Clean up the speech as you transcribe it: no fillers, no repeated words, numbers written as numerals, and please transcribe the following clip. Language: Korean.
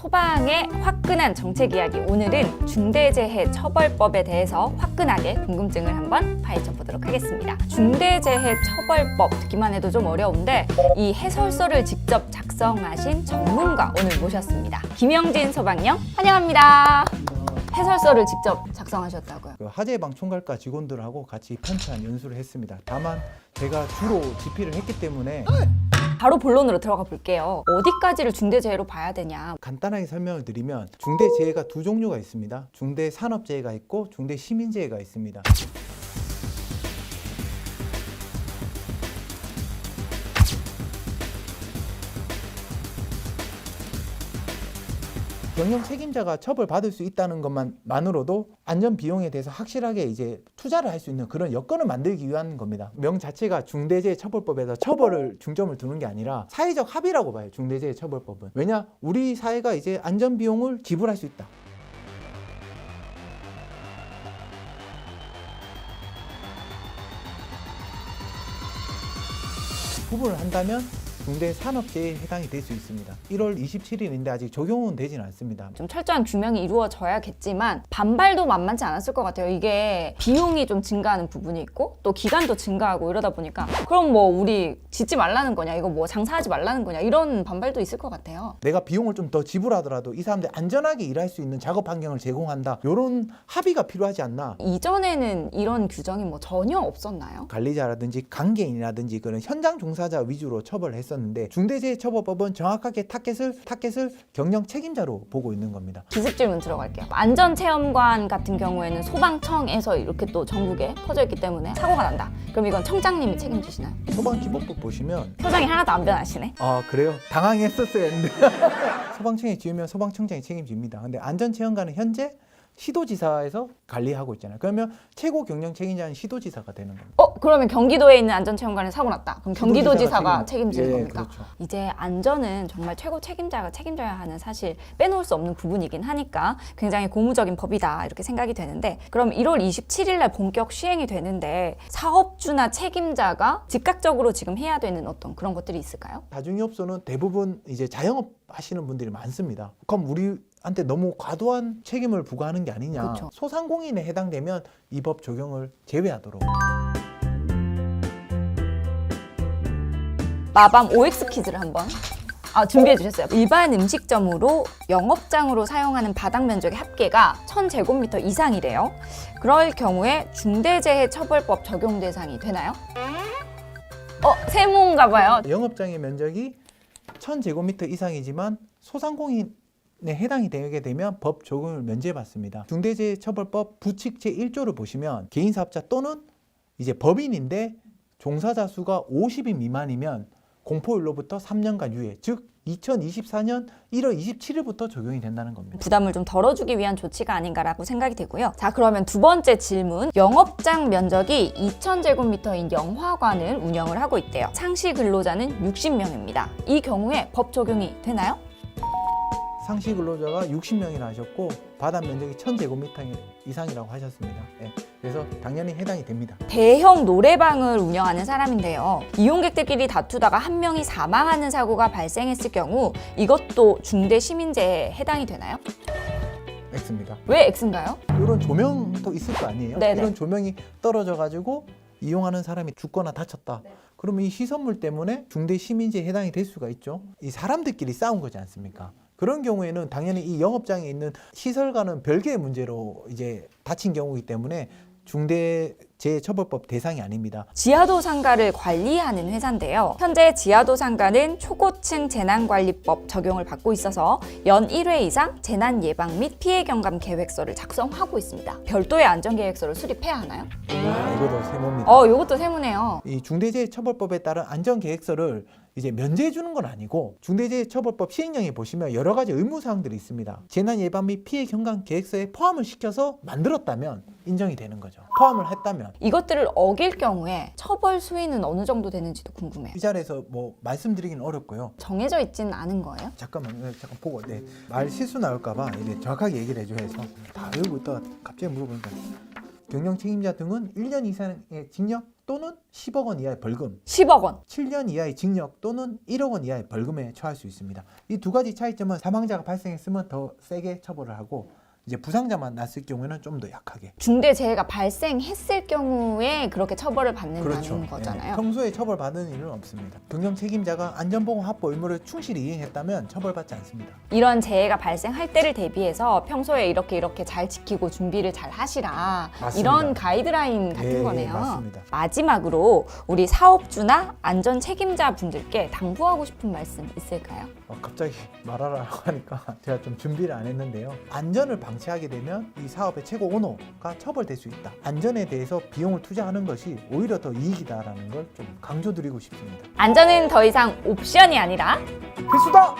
소방의 화끈한 정책 이야기, 오늘은 중대재해처벌법에 대해서 화끈하게 궁금증을 한번 파헤쳐 보도록 하겠습니다. 중대재해처벌법 듣기만 해도 좀 어려운데 이 해설서를 직접 작성하신 전문가 오늘 모셨습니다. 김영진 소방령 환영합니다. 해설서를 직접 작성하셨다고요? 화재 예방 총괄과 직원들하고 같이 편찬 연수를 했습니다. 다만 제가 주로 집필을 했기 때문에 바로 본론으로 들어가 볼게요. 어디까지를 중대재해로 봐야 되냐? 간단하게 설명을 드리면 중대재해가 두 종류가 있습니다. 중대산업재해가 있고 중대시민재해가 있습니다. 경영 책임자가 처벌받을 수 있다는 것만으로도 안전 비용에 대해서 확실하게 이제 투자를 할 수 있는 그런 여건을 만들기 위한 겁니다. 명 자체가 중대재해처벌법에서 처벌을 중점을 두는 게 아니라 사회적 합의라고 봐요. 중대재해처벌법은. 왜냐? 우리 사회가 이제 안전 비용을 지불할 수 있다. 구분을 한다면 중대산업재해에 해당이 될 수 있습니다. 1월 27일인데 아직 적용은 되지는 않습니다. 좀 철저한 규명이 이루어져야겠지만 반발도 만만치 않았을 것 같아요. 이게 비용이 좀 증가하는 부분이 있고 또 기간도 증가하고 이러다 보니까 그럼 뭐 우리 짓지 말라는 거냐, 이거 뭐 장사하지 말라는 거냐, 이런 반발도 있을 것 같아요. 내가 비용을 좀 더 지불하더라도 이 사람들 안전하게 일할 수 있는 작업 환경을 제공한다, 이런 합의가 필요하지 않나. 이전에는 이런 규정이 뭐 전혀 없었나요? 관리자라든지 관계인이라든지 그런 현장 종사자 위주로 처벌을 했었는데 중대재해처벌법은 정확하게 타겟을 경영 책임자로 보고 있는 겁니다. 기습 질문 들어갈게요. 안전체험관 같은 경우에는 소방청에서 이렇게 또 전국에 퍼져 있기 때문에 사고가 난다. 그럼 이건 청장님이 책임지시나요? 소방기본법 보시면 소장이 하나도 안 변하시네. 아 그래요? 당황했었어야 했는데 소방청에 지으면 소방청장이 책임집니다. 근데 안전체험관은 현재 시도지사에서 관리하고 있잖아요. 그러면 최고 경영 책임자는 시도지사가 되는 겁니다. 그러면 경기도에 있는 안전체험관에 사고 났다. 그럼 경기도지사가 책임지는 예, 겁니까? 그렇죠. 이제 안전은 정말 최고 책임자가 책임져야 하는, 사실 빼놓을 수 없는 부분이긴 하니까 굉장히 고무적인 법이다 이렇게 생각이 되는데, 그럼 1월 27일 날 본격 시행이 되는데 사업주나 책임자가 즉각적으로 지금 해야 되는 어떤 그런 것들이 있을까요? 다중이업소는 대부분 이제 자영업 하시는 분들이 많습니다. 그럼 우리한테 너무 과도한 책임을 부과하는 게 아니냐. 그쵸. 소상공인에 해당되면 이 법 적용을 제외하도록. 마밤 OX 퀴즈를 한번 준비해 주셨어요. 일반 음식점으로 영업장으로 사용하는 바닥 면적의 합계가 1000제곱미터 이상이래요. 그럴 경우에 중대재해처벌법 적용 대상이 되나요? 세모인가 봐요. 영업장의 면적이 1000제곱미터 이상이지만 소상공인에 해당이 되게 되면 법 적용을 면제받습니다. 중대재해처벌법 부칙 제1조를 보시면 개인사업자 또는 이제 법인인데 종사자 수가 50인 미만이면 공포일로부터 3년간 유예, 즉 2024년 1월 27일부터 적용이 된다는 겁니다. 부담을 좀 덜어주기 위한 조치가 아닌가라고 생각이 되고요. 자, 그러면 두 번째 질문. 영업장 면적이 2000제곱미터인 영화관을 운영을 하고 있대요. 상시 근로자는 60명입니다. 이 경우에 법 적용이 되나요? 상시 근로자가 60명이나 하셨고 바닥 면적이 1000제곱미터 이상이라고 하셨습니다. 네, 그래서 당연히 해당이 됩니다. 대형 노래방을 운영하는 사람인데요. 이용객들끼리 다투다가 한 명이 사망하는 사고가 발생했을 경우 이것도 중대시민재해에 해당이 되나요? X입니다. 왜 X인가요? 이런 조명도 있을 거 아니에요? 네네. 이런 조명이 떨어져가지고 이용하는 사람이 죽거나 다쳤다. 그러면 이 시설물 때문에 중대시민재해에 해당이 될 수가 있죠. 이 사람들끼리 싸운 거지 않습니까? 그런 경우에는 당연히 이 영업장에 있는 시설과는 별개의 문제로 이제 다친 경우이기 때문에 중대재해처벌법 대상이 아닙니다. 지하도 상가를 관리하는 회사인데요. 현재 지하도 상가는 초고층 재난관리법 적용을 받고 있어서 연 1회 이상 재난 예방 및 피해 경감 계획서를 작성하고 있습니다. 별도의 안전계획서를 수립해야 하나요? 이것도 세모입니다. 이것도 세무네요. 이 중대재해처벌법에 따른 안전계획서를 이제 면제해 주는 건 아니고 중대재해처벌법 시행령에 보시면 여러 가지 의무사항들이 있습니다. 재난예방 및 피해 경감 계획서에 포함을 시켜서 만들었다면 인정이 되는 거죠. 포함을 했다면. 이것들을 어길 경우에 처벌 수위는 어느 정도 되는지도 궁금해요. 이 자리에서 뭐 말씀드리기는 어렵고요. 정해져 있지는 않은 거예요? 잠깐 보고 말 실수 나올까봐 이제 정확하게 얘기를 해줘야 해서 다 외우고 있다가 갑자기 물어보니까 경영 책임자 등은 1년 이상의 징역 또는 10억 원 이하의 벌금, 10억 원. 7년 이하의 징역 또는 1억 원 이하의 벌금에 처할 수 있습니다. 이 두 가지 차이점은 사망자가 발생했으면 더 세게 처벌을 하고 이제 부상자만 났을 경우에는 좀 더 약하게. 중대재해가 발생했을 경우에 그렇게 처벌을 받는다는 그렇죠. 거잖아요. 평소에 처벌받는 일은 없습니다. 경영 책임자가 안전보건 확보 의무를 충실히 이행했다면 처벌받지 않습니다. 이런 재해가 발생할 때를 대비해서 평소에 이렇게 잘 지키고 준비를 잘 하시라. 맞습니다. 이런 가이드라인 같은 예, 거네요. 맞습니다. 마지막으로 우리 사업주나 안전 책임자 분들께 당부하고 싶은 말씀 있을까요? 갑자기 말하라고 하니까 제가 좀 준비를 안 했는데요. 안전을 방치하게 되면 이 사업의 최고 오너가 처벌될 수 있다. 안전에 대해서 비용을 투자하는 것이 오히려 더 이익이다라는 걸 좀 강조드리고 싶습니다. 안전은 더 이상 옵션이 아니라 필수다!